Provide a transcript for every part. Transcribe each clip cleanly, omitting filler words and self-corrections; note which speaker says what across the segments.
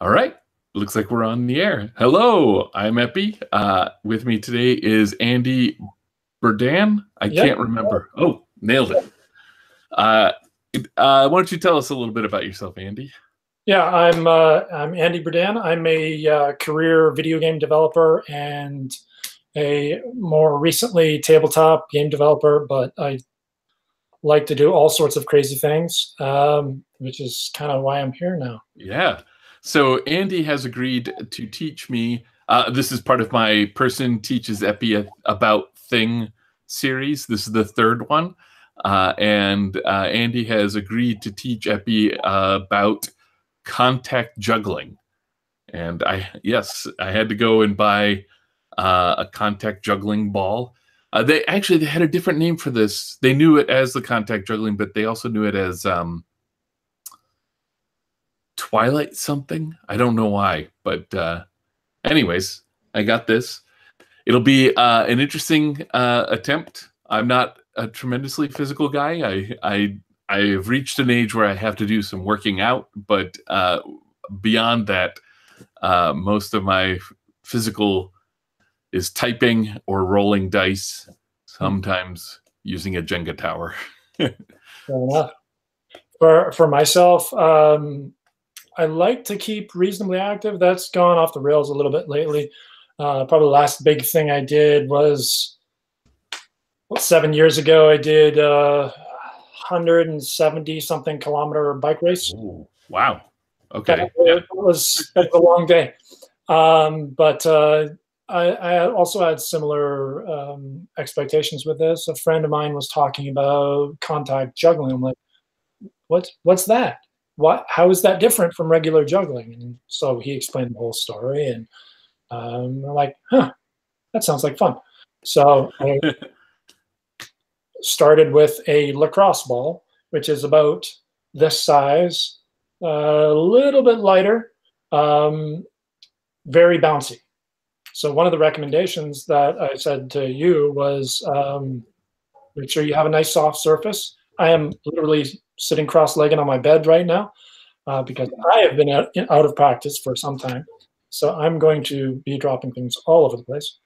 Speaker 1: All right. Looks like we're on the air. Hello, I'm Eppy. With me today is Andy Berdan. I
Speaker 2: Yep.
Speaker 1: can't remember. Oh, nailed it. Why don't you tell us a little bit about yourself, Andy?
Speaker 2: Yeah, I'm Andy Berdan. I'm a career video game developer and a more recently tabletop game developer, but I like to do all sorts of crazy things, which is kind of why I'm here now.
Speaker 1: Yeah. So Andy has agreed to teach me. This is part of my Person Teaches Eppy About Thing series. This is the third one. And Andy has agreed to teach Eppy about contact juggling. And I had to go and buy a contact juggling ball. They had a different name for this. They knew it as the contact juggling, but they also knew it as Twilight something. I don't know why, but anyways, I got this. It'll be an interesting attempt. I'm not a tremendously physical guy. I've reached an age where I have to do some working out, but beyond that, most of my physical is typing or rolling dice, sometimes using a Jenga tower.
Speaker 2: Fair enough. For myself, I like to keep reasonably active. That's gone off the rails a little bit lately. Probably the last big thing I did was 7 years ago. I did 170 something kilometer bike race.
Speaker 1: Ooh, wow. Okay.
Speaker 2: It was a long day. But I also had similar expectations with this. A friend of mine was talking about contact juggling. I'm like, what's that? How is that different from regular juggling? And so he explained the whole story, and I'm like, that sounds like fun. So I started with a lacrosse ball, which is about this size, a little bit lighter, very bouncy. So one of the recommendations that I said to you was make sure you have a nice soft surface. I am literally sitting cross-legged on my bed right now because I have been out of practice for some time. So I'm going to be dropping things all over the place.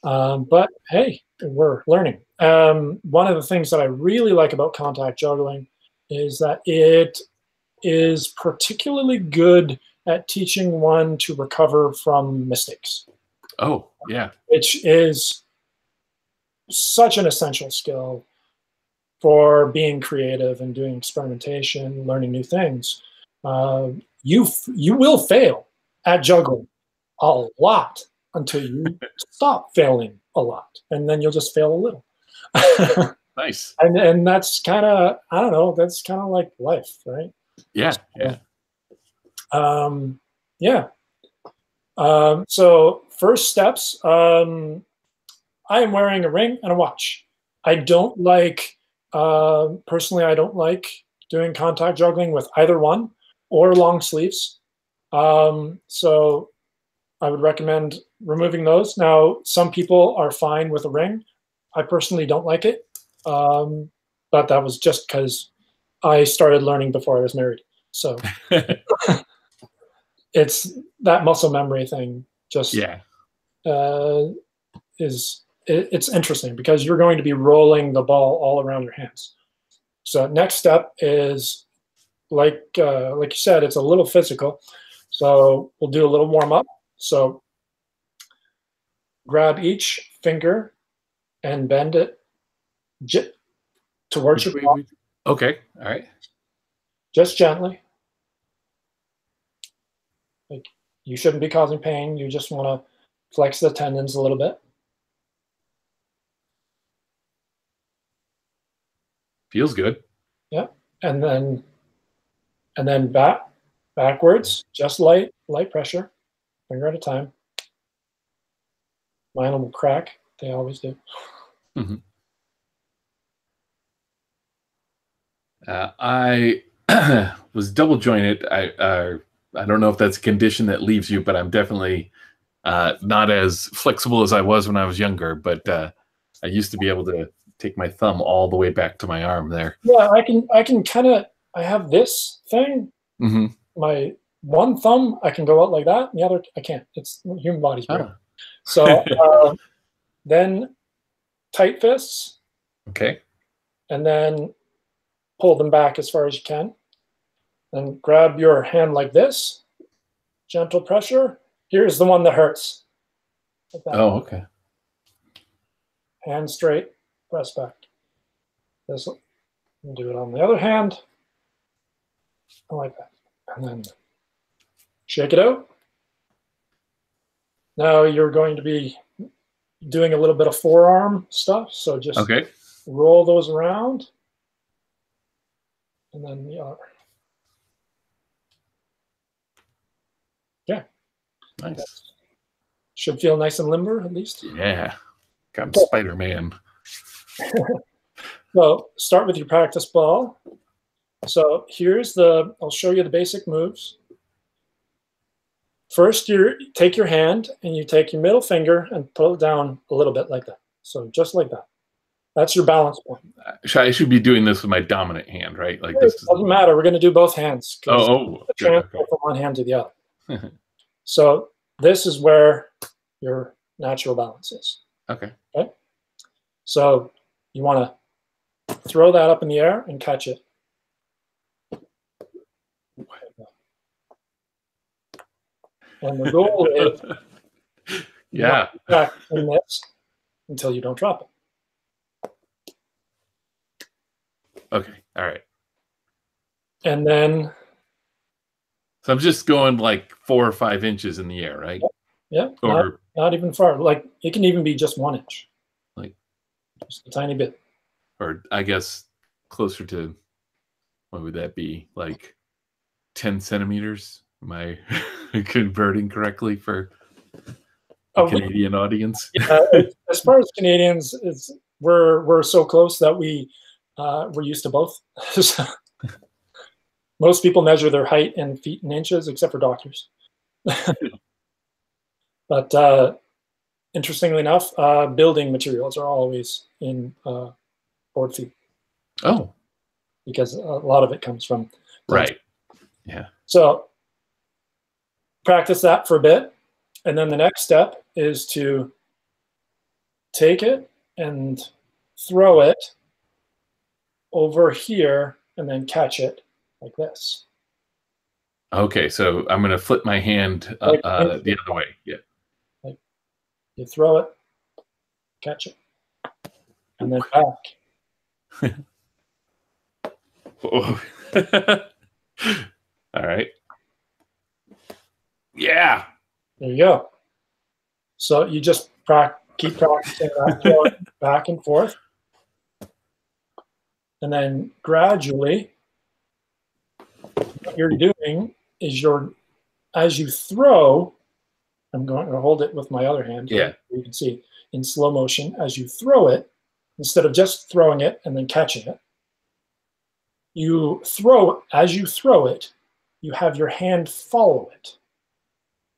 Speaker 2: But hey, we're learning. One of the things that I really like about contact juggling is that it is particularly good at teaching one to recover from mistakes.
Speaker 1: Oh, yeah.
Speaker 2: Which is such an essential skill for being creative and doing experimentation, learning new things. You will fail at juggling a lot until you stop failing a lot, and then you'll just fail a little.
Speaker 1: Nice.
Speaker 2: And that's kind of, I don't know, that's kind of like life, right?
Speaker 1: Yeah, yeah.
Speaker 2: Yeah. So first steps, I am wearing a ring and a watch. I don't like, personally, I don't like doing contact juggling with either one or long sleeves. So I would recommend removing those. Now, some people are fine with a ring. I personally don't like it, but that was just because I started learning before I was married. So it's that muscle memory thing. Just it's interesting because you're going to be rolling the ball all around your hands. So next step is like you said, it's a little physical. So we'll do a little warm up. So grab each finger and bend it towards your palm.
Speaker 1: Okay, all right.
Speaker 2: Just gently. Like, you shouldn't be causing pain. You just want to flex the tendons a little bit.
Speaker 1: Feels good.
Speaker 2: Yeah, and then backwards, just light pressure, finger at a time. Mine will crack. They always do.
Speaker 1: Mm-hmm. I was double jointed. I don't know if that's a condition that leaves you, but I'm definitely not as flexible as I was when I was younger. But I used to be able to take my thumb all the way back to my arm there.
Speaker 2: Yeah, I can kind of. I have this thing.
Speaker 1: Mm-hmm.
Speaker 2: My one thumb, I can go out like that, and the other, I can't. It's human body's weird.
Speaker 1: Ah.
Speaker 2: So then tight fists,
Speaker 1: Okay.
Speaker 2: and then pull them back as far as you can. Then grab your hand like this, gentle pressure. Here's the one that hurts. Like that.
Speaker 1: Oh, okay.
Speaker 2: Hand straight, press back. This one. Do it on the other hand. Like that. And then shake it out. Now you're going to be doing a little bit of forearm stuff. So just roll those around. And then the other. Yeah.
Speaker 1: Nice.
Speaker 2: Should feel nice and limber at least.
Speaker 1: Yeah. I'm Spider-Man.
Speaker 2: So start with your practice ball. So here's I'll show you the basic moves. First, you take your hand and you take your middle finger and pull it down a little bit like that. So just like that. That's your balance point.
Speaker 1: I should be doing this with my dominant hand, right? Like
Speaker 2: this doesn't matter. We're going to do both hands. Transfer from one hand to the other. So this is where your natural balance is.
Speaker 1: Okay.
Speaker 2: So you want to throw that up in the air and catch it. And the goal is practicing this until you don't drop it.
Speaker 1: Okay. All right.
Speaker 2: And then.
Speaker 1: So I'm just going like 4 or 5 inches in the air, right?
Speaker 2: Yeah. Or not even far. Like it can even be just 1 inch.
Speaker 1: Like
Speaker 2: just a tiny bit.
Speaker 1: Or I guess closer to, what would that be? Like 10 centimeters? Am I converting correctly for a Canadian audience?
Speaker 2: Yeah, as far as Canadians, we're so close that we're used to both. Most people measure their height in feet and inches, except for doctors. But interestingly enough, building materials are always in board feet.
Speaker 1: Oh,
Speaker 2: because a lot of it comes from
Speaker 1: right. Yeah.
Speaker 2: So practice that for a bit, and then the next step is to take it and throw it over here and then catch it like this.
Speaker 1: Okay, so I'm going to flip my hand the other way. Yeah.
Speaker 2: Like you throw it, catch it, and then back.
Speaker 1: Oh. All right. Yeah.
Speaker 2: There you go. So you just keep practicing that, throwing back and forth. And then gradually, what you're doing is as you throw, I'm going to hold it with my other hand.
Speaker 1: Yeah.
Speaker 2: You can see in slow motion, as you throw it, instead of just throwing it and then catching it, as you throw it, you have your hand follow it.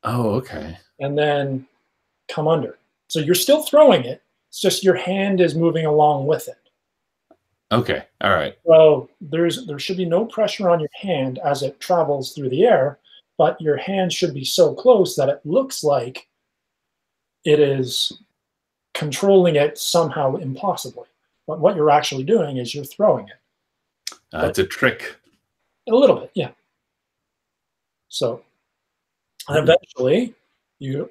Speaker 1: Oh, okay.
Speaker 2: And then come under. So you're still throwing it. It's just your hand is moving along with it.
Speaker 1: Okay. All right.
Speaker 2: So there should be no pressure on your hand as it travels through the air, but your hand should be so close that it looks like it is controlling it somehow impossibly. But what you're actually doing is you're throwing it.
Speaker 1: It's a trick.
Speaker 2: A little bit, yeah. So eventually you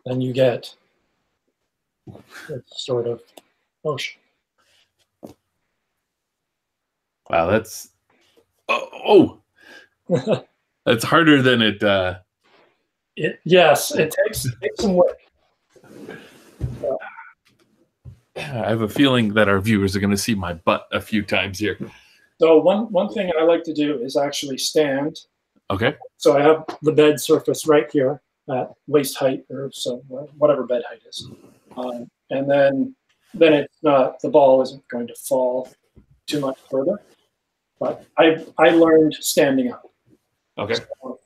Speaker 2: get this sort of motion.
Speaker 1: Wow, that's that's harder than it.
Speaker 2: Yes, it takes some work.
Speaker 1: I have a feeling that our viewers are going to see my butt a few times here.
Speaker 2: So one thing I like to do is actually stand.
Speaker 1: Okay.
Speaker 2: So I have the bed surface right here at waist height, or so whatever bed height is, and then it's not, the ball isn't going to fall too much further. But I learned standing up.
Speaker 1: Okay.
Speaker 2: So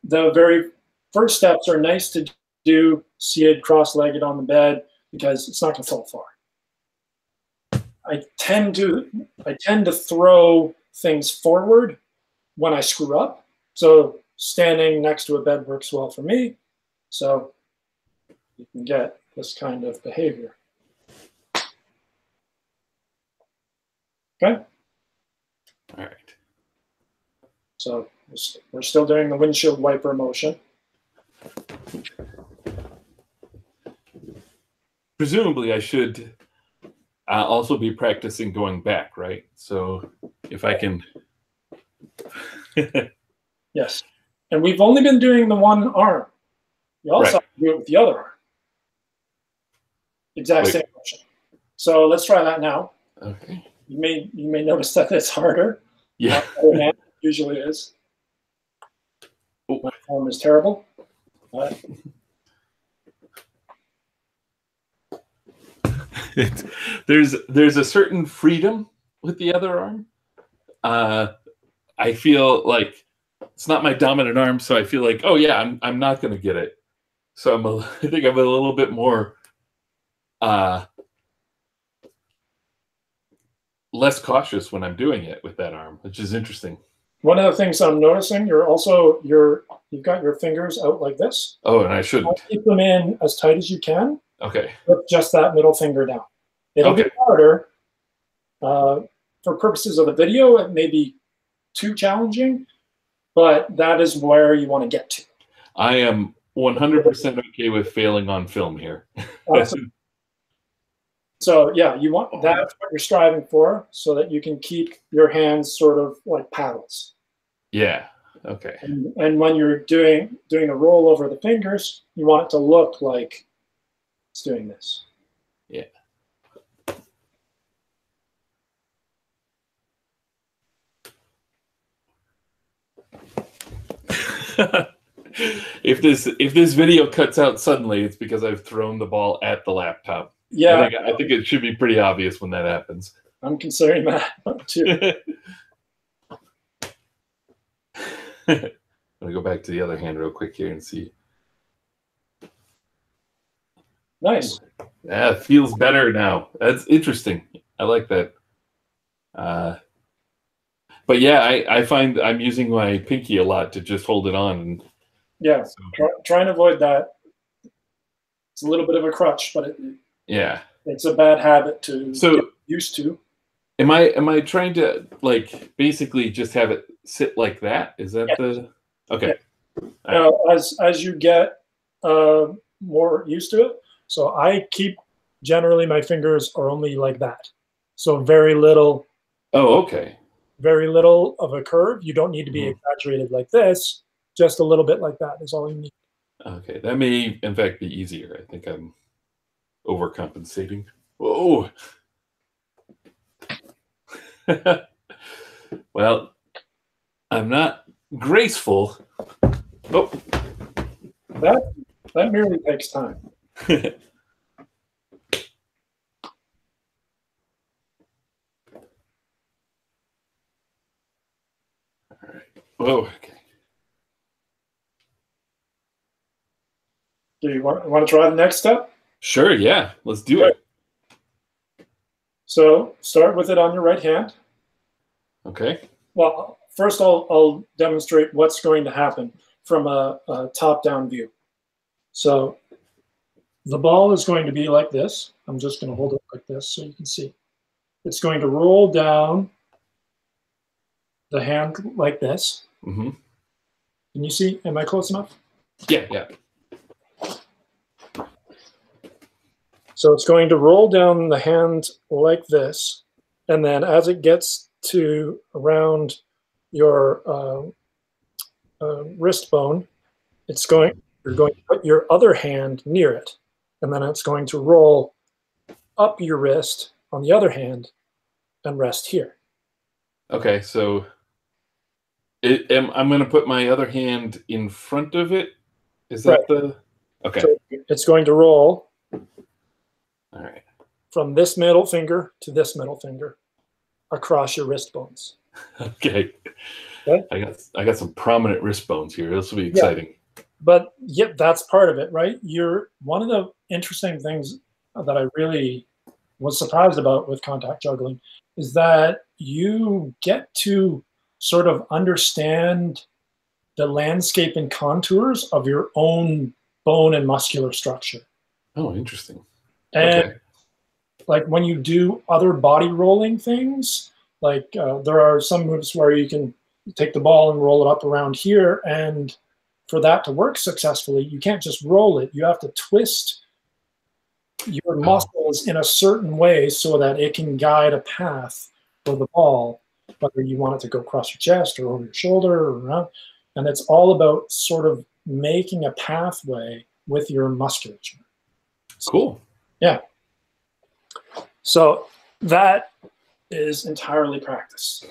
Speaker 2: the very first steps are nice to do seated cross-legged on the bed because it's not going to fall far. I tend to throw things forward when I screw up. So standing next to a bed works well for me. So you can get this kind of behavior. Okay.
Speaker 1: All right.
Speaker 2: So we're still doing the windshield wiper motion.
Speaker 1: Presumably, I should also be practicing going back, right? So if I can.
Speaker 2: Yes. And we've only been doing the one arm. You also have to do it with the other arm. Exact same motion. So let's try that now.
Speaker 1: Okay.
Speaker 2: You may notice that it's harder.
Speaker 1: Yeah.
Speaker 2: Than it usually is. My form is terrible.
Speaker 1: There's a certain freedom with the other arm. I feel like it's not my dominant arm, so I feel like, oh yeah, I'm not going to get it. So I think I'm a little bit more less cautious when I'm doing it with that arm, which is interesting.
Speaker 2: One of the things I'm noticing, you've got your fingers out like this.
Speaker 1: Oh, and I shouldn't.
Speaker 2: Keep them in as tight as you can.
Speaker 1: Okay.
Speaker 2: With just that middle finger down. It'll be harder. For purposes of the video, it may be too challenging, but that is where you want to get to.
Speaker 1: I am 100% okay with failing on film here.
Speaker 2: Awesome. So yeah, that's what you're striving for, so that you can keep your hands sort of like paddles.
Speaker 1: Yeah. Okay.
Speaker 2: And when you're doing a roll over the fingers, you want it to look like it's doing this.
Speaker 1: Yeah. If this video cuts out suddenly, it's because I've thrown the ball at the laptop.
Speaker 2: Yeah,
Speaker 1: I think it should be pretty obvious when that happens.
Speaker 2: I'm considering that too.
Speaker 1: I'm gonna go back to the other hand real quick here and see.
Speaker 2: Nice.
Speaker 1: Yeah, it feels better now. That's interesting. I like that. But yeah, I find I'm using my pinky a lot to just hold it on. And
Speaker 2: yeah, so. Try and avoid that. It's a little bit of a crutch, but it's a bad habit to get used to.
Speaker 1: Am I trying to like basically just have it sit like that? Is that the okay?
Speaker 2: Yeah. Now, as you get more used to it, so I keep generally my fingers are only like that, so very little.
Speaker 1: Oh, okay.
Speaker 2: Very little of a curve. You don't need to be exaggerated like this. Just a little bit like that is all you need.
Speaker 1: Okay, that may in fact be easier. I think I'm overcompensating. Whoa. Well, I'm not graceful. Oh.
Speaker 2: That merely takes time.
Speaker 1: All right. Whoa, okay.
Speaker 2: Do you want to try the next step?
Speaker 1: Sure, yeah. Let's do it.
Speaker 2: So start with it on your right hand.
Speaker 1: Okay.
Speaker 2: Well, first I'll demonstrate what's going to happen from a top-down view. So the ball is going to be like this. I'm just going to hold it like this so you can see. It's going to roll down the hand like this.
Speaker 1: Mm-hmm.
Speaker 2: Can you see? Am I close enough?
Speaker 1: Yeah, yeah.
Speaker 2: So it's going to roll down the hand like this, and then as it gets to around your wrist bone, you're going to put your other hand near it, and then it's going to roll up your wrist on the other hand and rest here.
Speaker 1: Okay, so I'm going to put my other hand in front of it. Is that the okay?
Speaker 2: So it's going to roll.
Speaker 1: All right.
Speaker 2: From this middle finger to this middle finger across your wrist bones.
Speaker 1: Okay. I got some prominent wrist bones here. This will be exciting.
Speaker 2: Yeah. But yeah, that's part of it, right? One of the interesting things that I really was surprised about with contact juggling is that you get to sort of understand the landscape and contours of your own bone and muscular structure.
Speaker 1: Oh, interesting.
Speaker 2: And
Speaker 1: Okay.
Speaker 2: like when you do other body rolling things, like there are some moves where you can take the ball and roll it up around here. And for that to work successfully, you can't just roll it. You have to twist your muscles in a certain way so that it can guide a path for the ball, whether you want it to go across your chest or over your shoulder or around. And it's all about sort of making a pathway with your musculature.
Speaker 1: Cool.
Speaker 2: Yeah. So that is entirely practice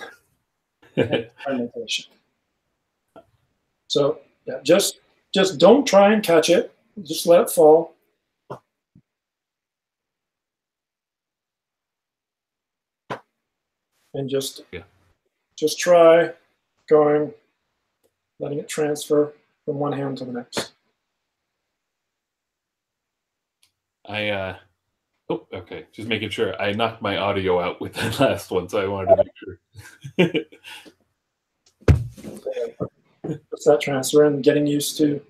Speaker 2: and experimentation. So yeah, just don't try and catch it. Just let it fall. And just try going, letting it transfer from one hand to the next.
Speaker 1: Oh, okay. Just making sure. I knocked my audio out with that last one, so I wanted to make sure.
Speaker 2: Just that transfer and getting used to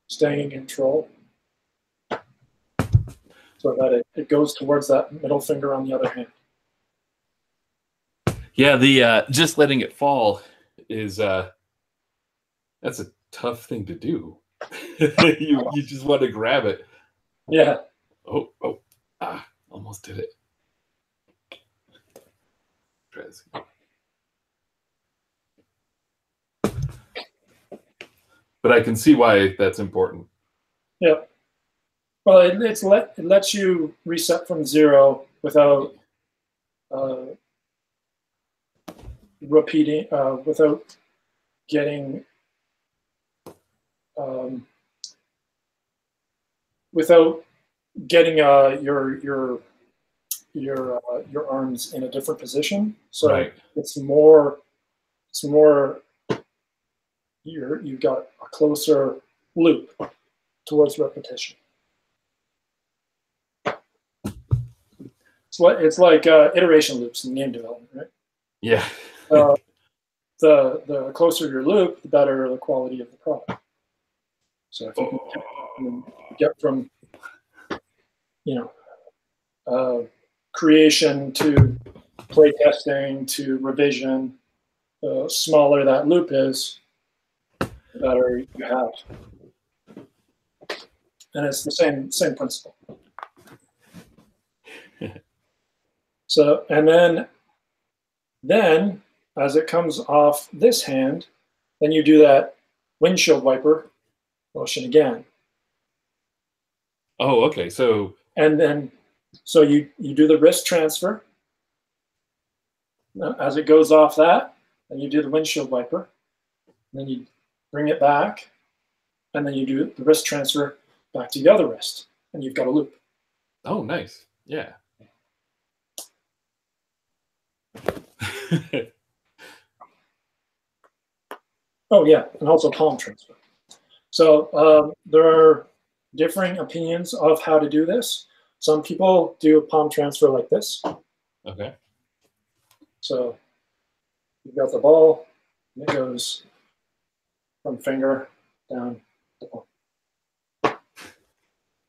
Speaker 2: staying in control so that it goes towards that middle finger on the other hand.
Speaker 1: Yeah, the just letting it fall is that's a tough thing to do. you just want to grab it.
Speaker 2: Yeah.
Speaker 1: Oh, almost did it. Try this again. But I can see why that's important.
Speaker 2: Yeah. Well, it lets you reset from zero without repeating, without getting, your arms in a different position. So
Speaker 1: right.
Speaker 2: it's more you've got a closer loop towards repetition. It's like iteration loops in game development, right?
Speaker 1: Yeah.
Speaker 2: The closer your loop, the better the quality of the product. So if you can get from creation to play testing to revision, the smaller that loop is, the better you have. And it's the same principle. So, and then as it comes off this hand, then you do that windshield wiper motion again.
Speaker 1: Oh, okay. So
Speaker 2: you do the wrist transfer. As it goes off that, then you do the windshield wiper. Then you bring it back, and then you do the wrist transfer back to the other wrist, and you've got a loop.
Speaker 1: Oh, nice. Yeah.
Speaker 2: Oh, yeah, and also palm transfer. So there are differing opinions of how to do this. Some people do a palm transfer like this.
Speaker 1: Okay.
Speaker 2: So you've got the ball, and it goes from finger down to palm.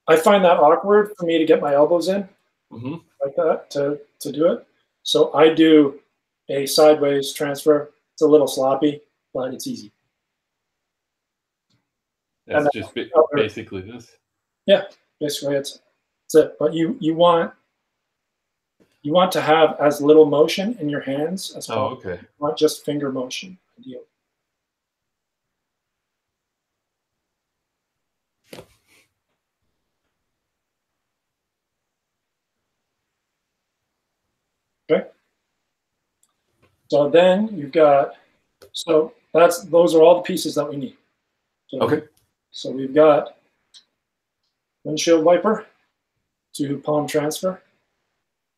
Speaker 2: I find that awkward for me to get my elbows in like that to do it. So I do a sideways transfer. It's a little sloppy, but it's easy.
Speaker 1: That's just basically this.
Speaker 2: Yeah, basically it's it. But you want to have as little motion in your hands as possible.
Speaker 1: Oh, okay.
Speaker 2: Not just finger motion, ideally. Okay. So then you've got, those are all the pieces that we need. So,
Speaker 1: okay.
Speaker 2: So we've got windshield wiper to palm transfer,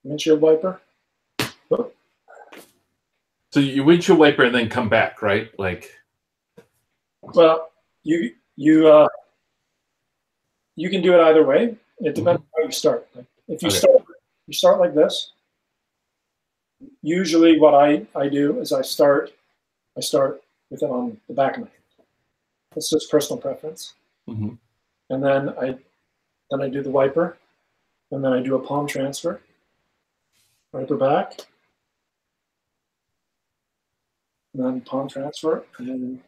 Speaker 2: windshield wiper. Oh.
Speaker 1: So you windshield wiper and then come back, right? Like.
Speaker 2: Well, you can do it either way. It depends on how you start. Like if you start like this. Usually what I do is I start I start with it on the back of my hand. It's just personal preference.
Speaker 1: Mm-hmm.
Speaker 2: And then I do the wiper, and then I do a palm transfer. Wiper back, and then palm transfer, and then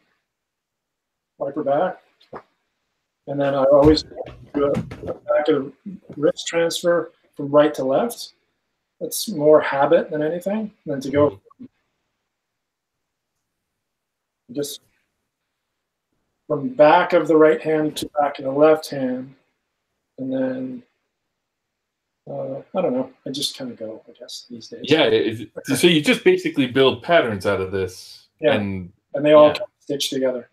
Speaker 2: wiper back. And then I always do a back of wrist transfer from right to left. It's more habit than anything. And then to go just from back of the right hand to back of the left hand. And then, I don't know. I just kind of go, I guess, these days.
Speaker 1: Yeah. So you just basically build patterns out of this.
Speaker 2: Yeah.
Speaker 1: And
Speaker 2: they all kind of stitch together.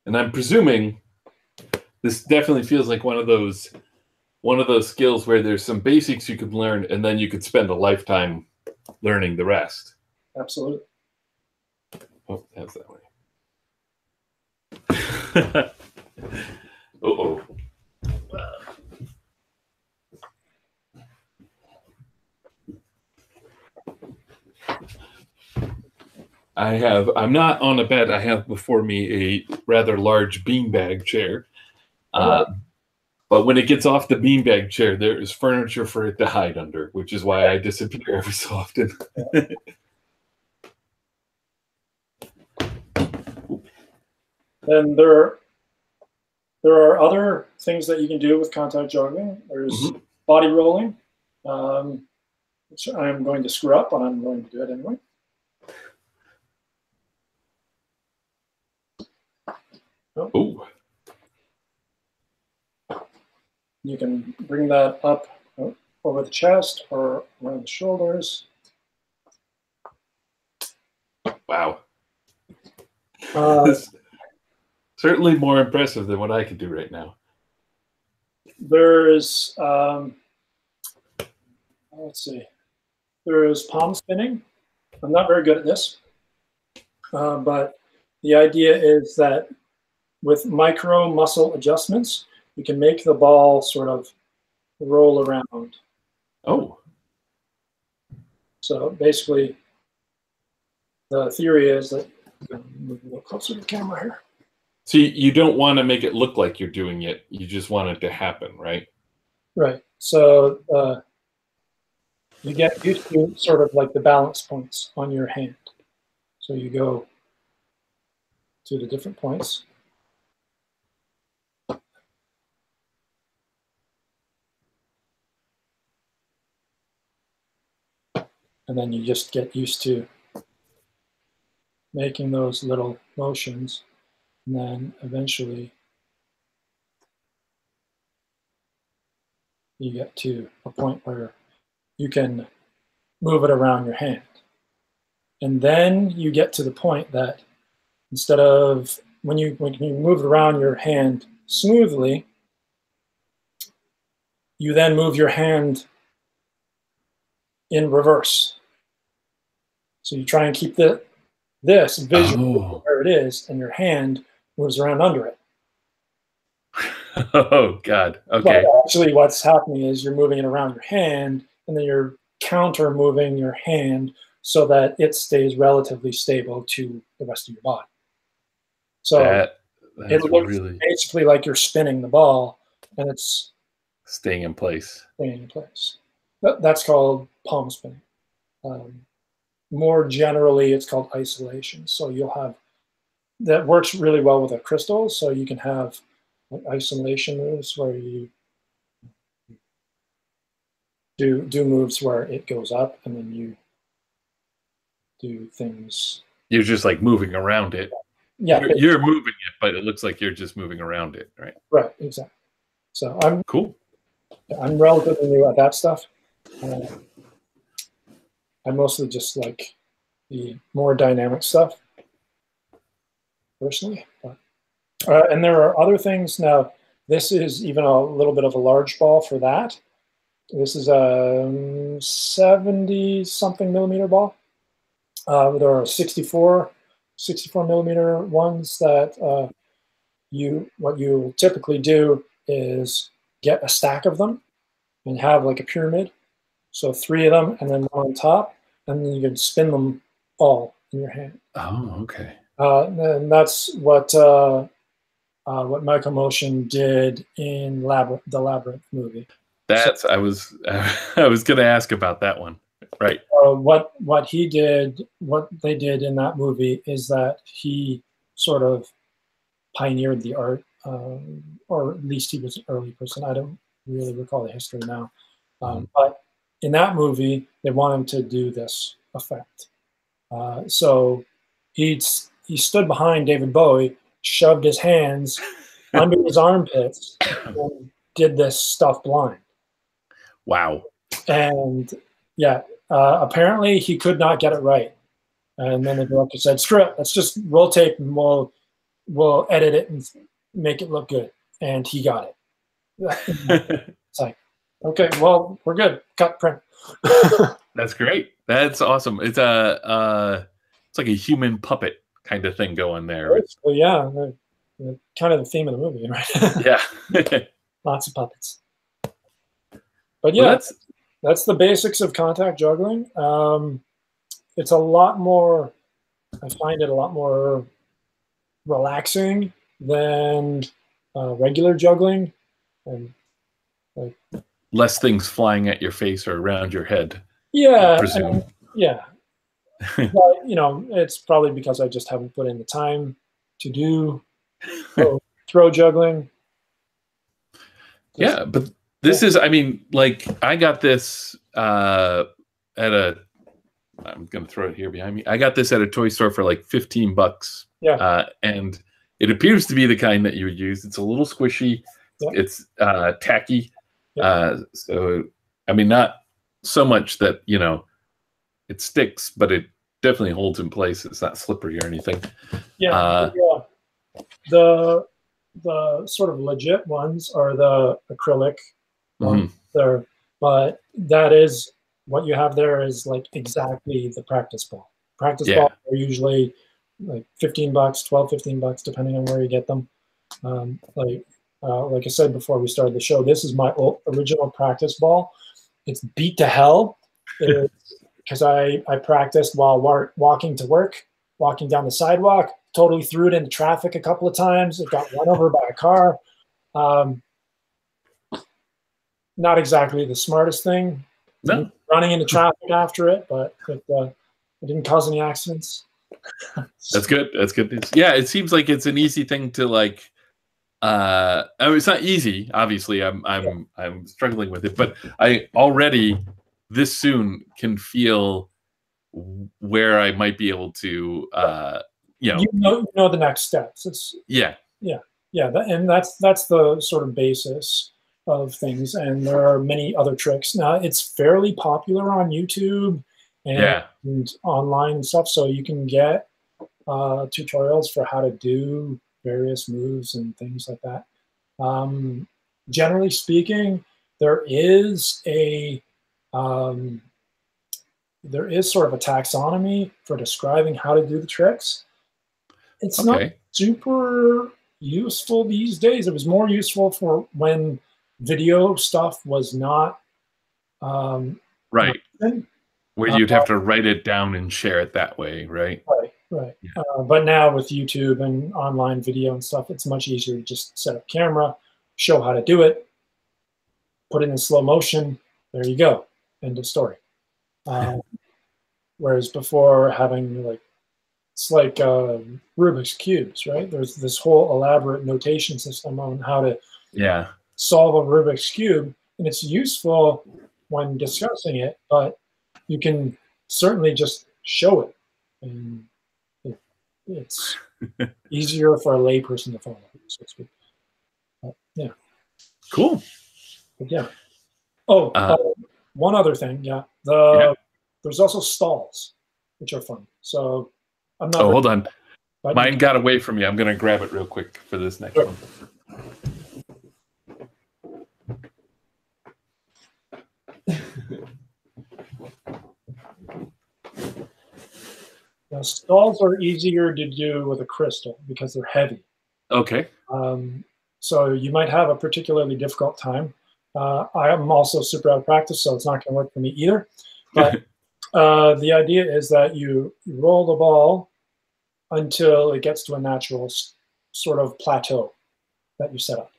Speaker 1: And I'm presuming this definitely feels like one of those skills where there's some basics you could learn, and then you could spend a lifetime learning the rest.
Speaker 2: Absolutely.
Speaker 1: Oh, that's that way. Uh-oh. I'm not on a bed. I have before me a rather large beanbag chair. But when it gets off the beanbag chair, there is furniture for it to hide under, which is why I disappear every so often.
Speaker 2: And there are other things that you can do with contact juggling. There's body rolling, which I'm going to screw up, but I'm going to do it anyway.
Speaker 1: Oh.
Speaker 2: You can bring that up over the chest or around the shoulders.
Speaker 1: Wow. Certainly more impressive than what I can do right now.
Speaker 2: There's, let's see, there's palm spinning. I'm not very good at this, but the idea is that with micro muscle adjustments, you can make the ball sort of roll around.
Speaker 1: Oh.
Speaker 2: So basically, the theory is that, move a little closer to the camera here.
Speaker 1: So you don't want to make it look like you're doing it. You just want it to happen, right?
Speaker 2: Right. So you get used to sort of like the balance points on your hand. So you go to the different points. And then you just get used to making those little motions. And then eventually you get to a point where you can move it around your hand. And then you get to the point that instead of, when you move it around your hand smoothly, you then move your hand in reverse. So you try and keep this visual where it is, and your hand moves around under it.
Speaker 1: Oh, God. Okay.
Speaker 2: But actually, what's happening is you're moving it around your hand, and then you're counter moving your hand so that it stays relatively stable to the rest of your body. So it looks really basically like you're spinning the ball, and it's
Speaker 1: staying in place.
Speaker 2: Staying in place. That's called palm spinning. More generally, it's called isolation. So you'll have, that works really well with a crystal. So you can have like isolation moves where you do moves where it goes up, and then you do things.
Speaker 1: You're just like moving around it.
Speaker 2: Yeah,
Speaker 1: you're moving it, but it looks like you're just moving around it, right?
Speaker 2: Right, exactly. So I'm
Speaker 1: cool.
Speaker 2: I'm relatively new at that stuff. I mostly just like the more dynamic stuff, personally. But, and there are other things. Now, this is even a little bit of a large ball for that. This is a 70-something millimeter ball. There are 64 millimeter ones that what you typically do is get a stack of them and have like a pyramid. So 3 of them and then one on top, and then you can spin them all in your hand.
Speaker 1: Oh, okay.
Speaker 2: And that's what Michael Motion did in the Labyrinth movie.
Speaker 1: That's I was I was going to ask about that one. Right.
Speaker 2: What they did in that movie is that he sort of pioneered the art, or at least he was an early person. I don't really recall the history now, but in that movie they want him to do this effect. So he stood behind David Bowie, shoved his hands under his armpits, and did this stuff blind.
Speaker 1: Wow.
Speaker 2: And yeah, apparently he could not get it right. And then the director said, "Screw it, let's just roll tape and we'll edit it and make it look good." And he got it. It's like, okay, well, we're good. Cut, print.
Speaker 1: That's great. That's awesome. It's it's like a human puppet kind of thing going there.
Speaker 2: Well, yeah, kind of the theme of the movie, right?
Speaker 1: Yeah.
Speaker 2: Lots of puppets. But yeah,
Speaker 1: well,
Speaker 2: that's the basics of contact juggling. It's a lot more, I find it a lot more relaxing than regular juggling. And like,
Speaker 1: less things flying at your face or around your head.
Speaker 2: Yeah.
Speaker 1: I presume.
Speaker 2: Yeah. But, it's probably because I just haven't put in the time to do throw juggling.
Speaker 1: Yeah, but this is, I mean, like, I got this at I'm going to throw it here behind me. I got this at a toy store for like $15.
Speaker 2: Yeah.
Speaker 1: And it appears to be the kind that you would use. It's a little squishy. Yeah. It's tacky. Yeah. So, I mean, not so much that, it sticks, but it definitely holds in place. It's not slippery or anything.
Speaker 2: Yeah. The sort of legit ones are the acrylic ones there, but that is what you have there is like exactly the practice ball. Practice balls are usually like $15, $15, depending on where you get them. Like I said before we started the show, this is my original practice ball. It's beat to hell because I practiced while walking to work, walking down the sidewalk. Totally threw it into traffic a couple of times. It got run over by a car. Not exactly the smartest thing.
Speaker 1: No.
Speaker 2: Running into traffic after it, but it didn't cause any accidents.
Speaker 1: That's good. That's good news. Yeah, it seems like it's an easy thing to like. I mean, it's not easy. Obviously, I'm struggling with it, but I already this soon can feel where I might be able to. You
Speaker 2: know the next steps. And that's the sort of basis of things, and there are many other tricks. Now it's fairly popular on YouTube and online and stuff, so you can get tutorials for how to do various moves and things like that. Generally speaking, there is sort of a taxonomy for describing how to do the tricks. It's not super useful these days. It was more useful for when video stuff was not
Speaker 1: right. Where you'd have to write it down and share it that way, right?
Speaker 2: Right. Yeah. But now with YouTube and online video and stuff, it's much easier to just set up camera, show how to do it, put it in slow motion. There you go. End of story. Whereas before having it's like Rubik's cubes, right? There's this whole elaborate notation system on how to solve a Rubik's cube, and it's useful when discussing it, but you can certainly just show it, and it's easier for a layperson to follow, so to speak. Yeah.
Speaker 1: Cool.
Speaker 2: But yeah. One other thing, there's also stalls, which are fun. So I'm not.
Speaker 1: Hold on. Mine got away from me. I'm going to grab it real quick for this next one.
Speaker 2: Now, stalls are easier to do with a crystal because they're heavy.
Speaker 1: Okay.
Speaker 2: So you might have a particularly difficult time. I am also super out of practice, so it's not going to work for me either. But The idea is that you roll the ball until it gets to a natural sort of plateau that you set up.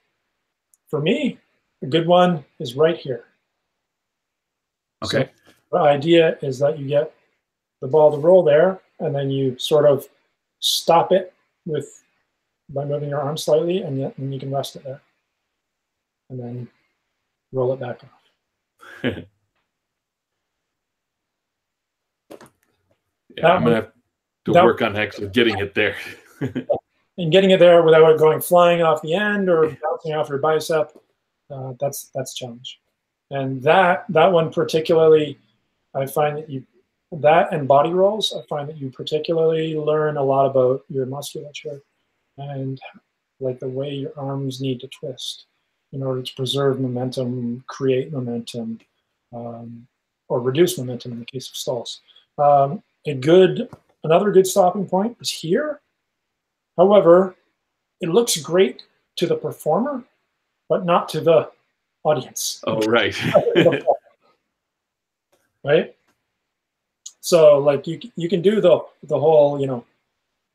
Speaker 2: For me, a good one is right here.
Speaker 1: Okay.
Speaker 2: So the idea is that you get the ball to roll there, and then you sort of stop it by moving your arm slightly, and then you can rest it there, and then roll it back off.
Speaker 1: Yeah, I'm gonna have to work on actually getting it there.
Speaker 2: And getting it there without it going flying off the end or bouncing off your bicep, that's a challenge. And that one particularly, I find that that and body rolls, I find that you particularly learn a lot about your musculature and like the way your arms need to twist in order to preserve momentum, create momentum, or reduce momentum in the case of stalls. Another good stopping point is here. However, it looks great to the performer, but not to the audience.
Speaker 1: Oh, right.
Speaker 2: Right? So like you can do the whole,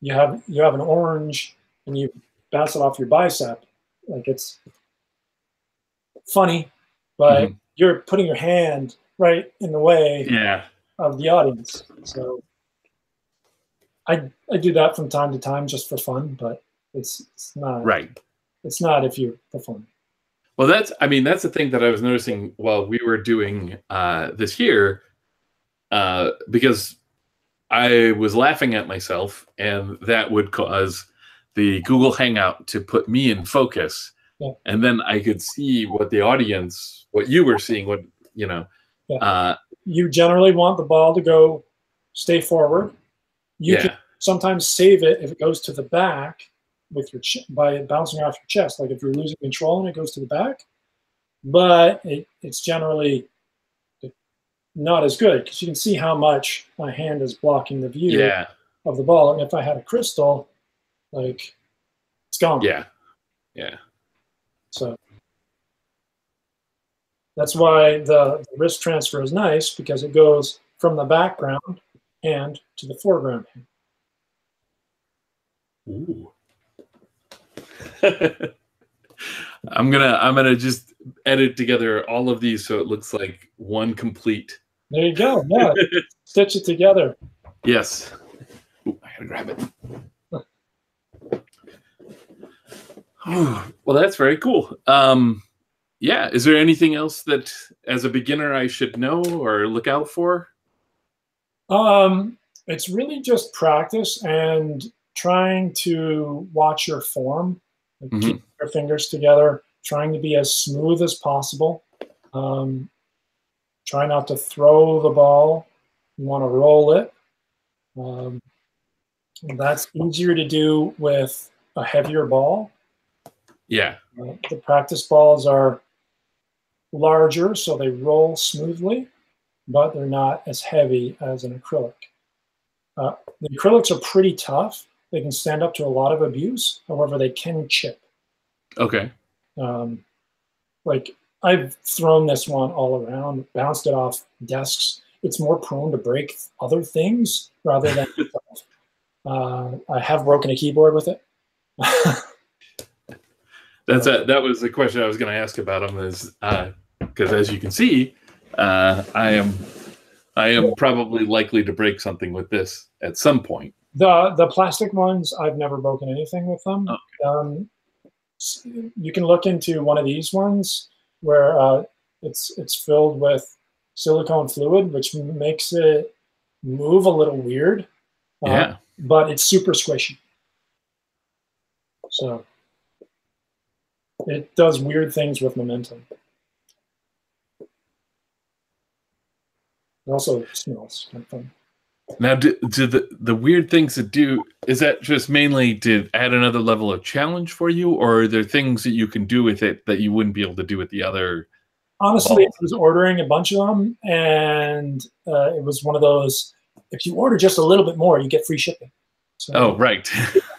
Speaker 2: you have an orange and you bounce it off your bicep. Like it's funny, but you're putting your hand right in the way of the audience. So I do that from time to time just for fun, but it's not
Speaker 1: right.
Speaker 2: It's not if you perform.
Speaker 1: Well, that's the thing that I was noticing while we were doing this here, because I was laughing at myself, and that would cause the Google Hangout to put me in focus, and then I could see what the audience, what you were seeing, what
Speaker 2: you generally want the ball to stay forward. You can sometimes save it if it goes to the back with your by bouncing off your chest. Like if you're losing control and it goes to the back, but it's generally not as good because you can see how much my hand is blocking the view of the ball. And if I had a crystal, like it's gone.
Speaker 1: Yeah.
Speaker 2: So that's why the wrist transfer is nice, because it goes from the background and to the foreground.
Speaker 1: Ooh. I'm gonna just edit together all of these so it looks like one complete.
Speaker 2: There you go. Yeah, stitch it together.
Speaker 1: Yes. Ooh, I gotta grab it. Well, that's very cool. Yeah. Is there anything else that, as a beginner, I should know or look out for?
Speaker 2: It's really just practice and trying to watch your form, like keep your fingers together, trying to be as smooth as possible. Try not to throw the ball. You want to roll it. That's easier to do with a heavier ball.
Speaker 1: Yeah.
Speaker 2: The practice balls are larger, so they roll smoothly, but they're not as heavy as an acrylic. The acrylics are pretty tough. They can stand up to a lot of abuse. However, they can chip.
Speaker 1: Okay.
Speaker 2: Like I've thrown this one all around, bounced it off desks. It's more prone to break other things rather than itself. I have broken a keyboard with it.
Speaker 1: That was the question I was going to ask about them, is because as you can see, I am probably likely to break something with this at some point.
Speaker 2: The plastic ones, I've never broken anything with them. Okay. You can look into one of these ones where it's filled with silicone fluid, which makes it move a little weird. But it's super squishy. So it does weird things with momentum. It also smells kind of fun.
Speaker 1: Now, do the weird things that do, is that just mainly to add another level of challenge for you, or are there things that you can do with it that you wouldn't be able to do with the other?
Speaker 2: Honestly, I was ordering a bunch of them, and it was one of those, if you order just a little bit more, you get free shipping. So,
Speaker 1: right.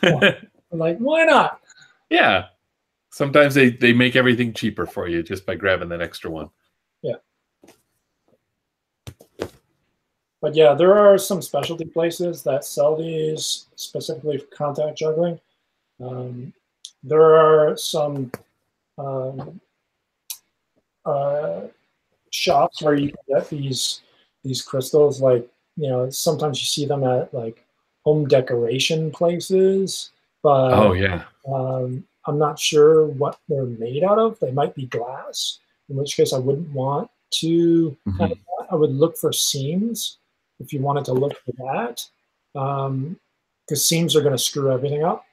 Speaker 2: I'm like, why not?
Speaker 1: Yeah. Sometimes they make everything cheaper for you just by grabbing that extra one.
Speaker 2: Yeah. But yeah, there are some specialty places that sell these specifically for contact juggling. There are some um, uh, shops where you can get these crystals. Like, sometimes you see them at like home decoration places, but
Speaker 1: Oh yeah.
Speaker 2: I'm not sure what they're made out of. They might be glass, in which case I wouldn't want to.
Speaker 1: Mhm.
Speaker 2: I would look for seams if you wanted to look for that, because seams are going to screw everything up.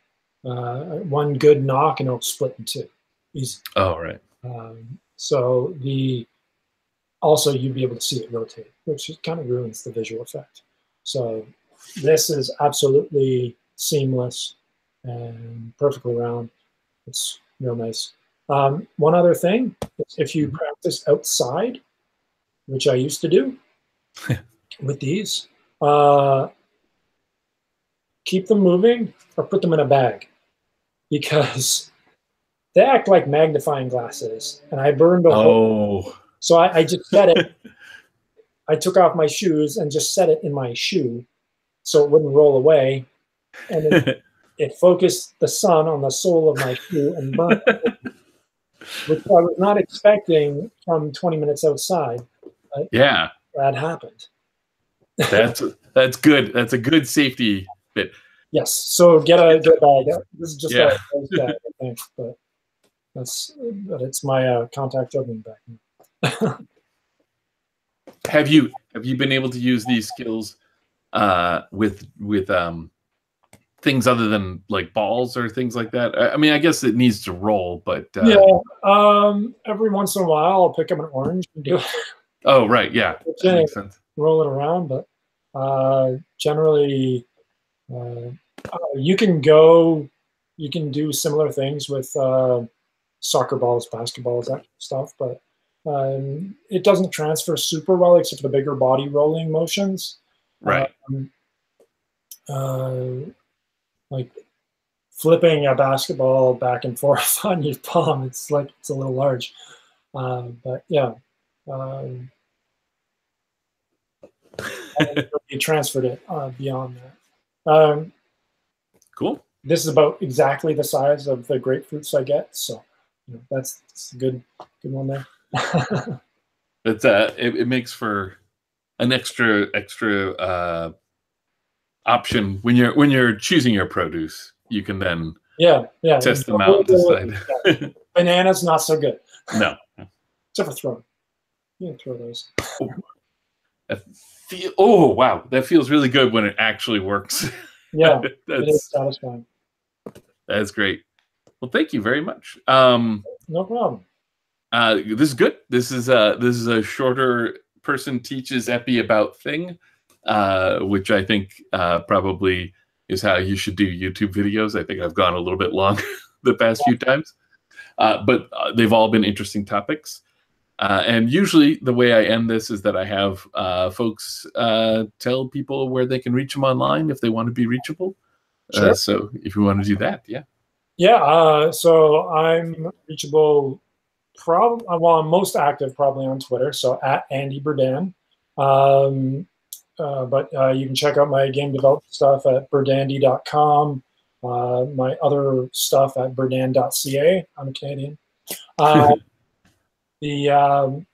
Speaker 2: One good knock and it'll split in two. Easy.
Speaker 1: Oh right.
Speaker 2: So also you'd be able to see it rotate, which kind of ruins the visual effect. So this is absolutely seamless and perfectly round. It's real nice. One other thing, if you practice outside, which I used to do with these, keep them moving or put them in a bag, because they act like magnifying glasses. And I burned a hole.
Speaker 1: Oh.
Speaker 2: So I just set it. I took off my shoes and just set it in my shoe so it wouldn't roll away. And it focused the sun on the sole of my shoe and burned it, which I was not expecting from 20 minutes outside. But
Speaker 1: Yeah.
Speaker 2: that happened.
Speaker 1: That's good. That's a good safety bit.
Speaker 2: Yes. So get a bag. This is just
Speaker 1: Yeah.
Speaker 2: a bag, I think, but it's my contact juggling bag.
Speaker 1: Have you been able to use these skills with things other than like balls or things like that? I mean, I guess it needs to roll, but
Speaker 2: yeah. Every once in a while, I'll pick up an orange and do it.
Speaker 1: Oh right, yeah, that makes sense.
Speaker 2: Roll it around, but generally, you can do similar things with soccer balls, basketballs, that stuff, but it doesn't transfer super well except for the bigger body rolling motions.
Speaker 1: Right.
Speaker 2: Like flipping a basketball back and forth on your palm, it's a little large. But yeah, you transferred it beyond that.
Speaker 1: Cool.
Speaker 2: This is about exactly the size of the grapefruits I get, so that's a good one there.
Speaker 1: It's it makes for an extra option when you're choosing your produce. You can then test them out and decide.
Speaker 2: Bananas not so good.
Speaker 1: No.
Speaker 2: Except for throwing. You can throw those.
Speaker 1: Oh wow, that feels really good when it actually works.
Speaker 2: Yeah, it is satisfying.
Speaker 1: That's great. Well, thank you very much.
Speaker 2: No problem.
Speaker 1: This is good. This is a shorter person teaches Eppy about thing, which I think probably is how you should do YouTube videos. I think I've gone a little bit long the past few times, but they've all been interesting topics. And usually the way I end this is that I have folks tell people where they can reach them online if they want to be reachable.
Speaker 2: Sure.
Speaker 1: So if you want to do that, yeah.
Speaker 2: Yeah, so I'm reachable I'm most active probably on Twitter, so at Andy Berdan. But you can check out my game development stuff at berdandy.com, my other stuff at berdan.ca. I'm a Canadian. The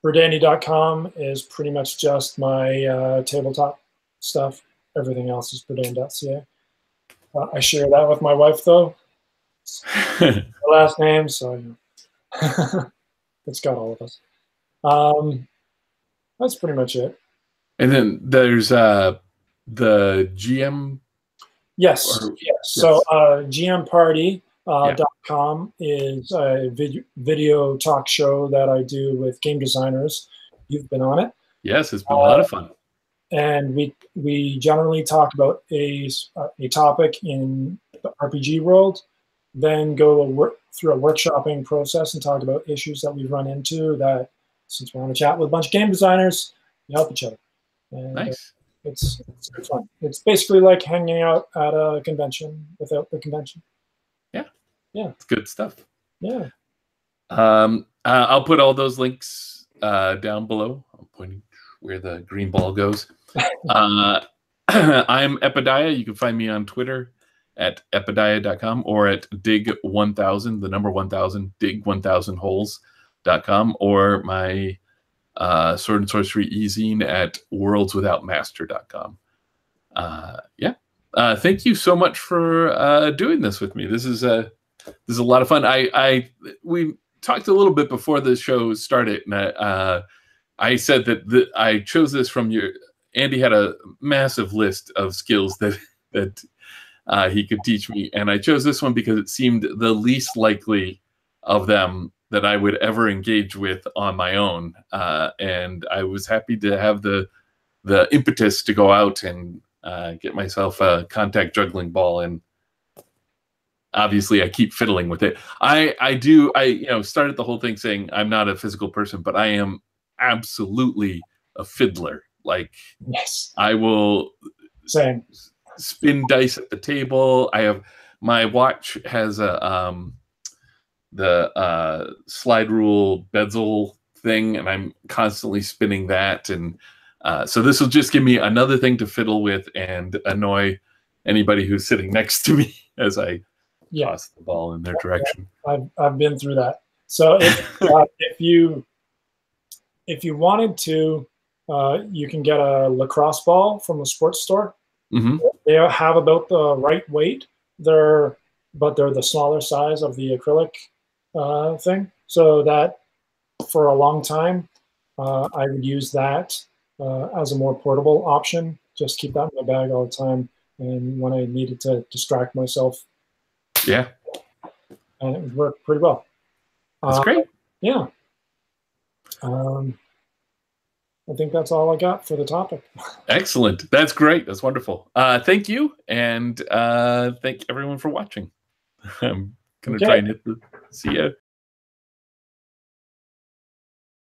Speaker 2: berdandy.com is pretty much just my tabletop stuff. Everything else is berdan.ca. I share that with my wife, though. The last name, so it's got all of us. That's pretty much it.
Speaker 1: And then there's the GM.
Speaker 2: Yes. So GMparty.com is a video talk show that I do with game designers. You've been on it.
Speaker 1: Yes, it's been a lot of fun.
Speaker 2: And we generally talk about a topic in the RPG world, then go through a workshopping process and talk about issues that we've run into that, since we want to chat with a bunch of game designers, we help each other. And
Speaker 1: nice.
Speaker 2: It's good fun. It's basically like hanging out at a convention without the convention.
Speaker 1: Yeah. It's good stuff.
Speaker 2: Yeah.
Speaker 1: I'll put all those links down below. I'm pointing where the green ball goes. I'm Eppidiah. You can find me on Twitter at eppidiah.com or at dig1000, the number 1000, dig1000holes.com, or my Sword and Sorcery e-zine at worldswithoutmaster.com. Yeah. Thank you so much for doing this with me. This is a lot of fun. We talked a little bit before the show started, and I said that I chose this from Andy had a massive list of skills that he could teach me, and I chose this one because it seemed the least likely of them that I would ever engage with on my own, and I was happy to have the impetus to go out and get myself a contact juggling ball. And obviously I keep fiddling with it. I started the whole thing saying I'm not a physical person, but I am absolutely a fiddler. Like,
Speaker 2: yes,
Speaker 1: I will
Speaker 2: same
Speaker 1: spin dice at the table. My watch has the slide rule bezel thing, and I'm constantly spinning that. And so this will just give me another thing to fiddle with and annoy anybody who's sitting next to me as I toss the ball in their direction.
Speaker 2: I've been through that. So if you wanted to, you can get a lacrosse ball from a sports store.
Speaker 1: Mm-hmm.
Speaker 2: They have about the right weight. But they're the smaller size of the acrylic thing. So that for a long time, I would use that as a more portable option. Just keep that in my bag all the time. And when I needed to distract myself.
Speaker 1: Yeah.
Speaker 2: And it worked pretty well.
Speaker 1: That's great.
Speaker 2: Yeah. I think that's all I got for the topic.
Speaker 1: Excellent. That's great. That's wonderful. Thank you. And thank everyone for watching. I'm going to try and see you.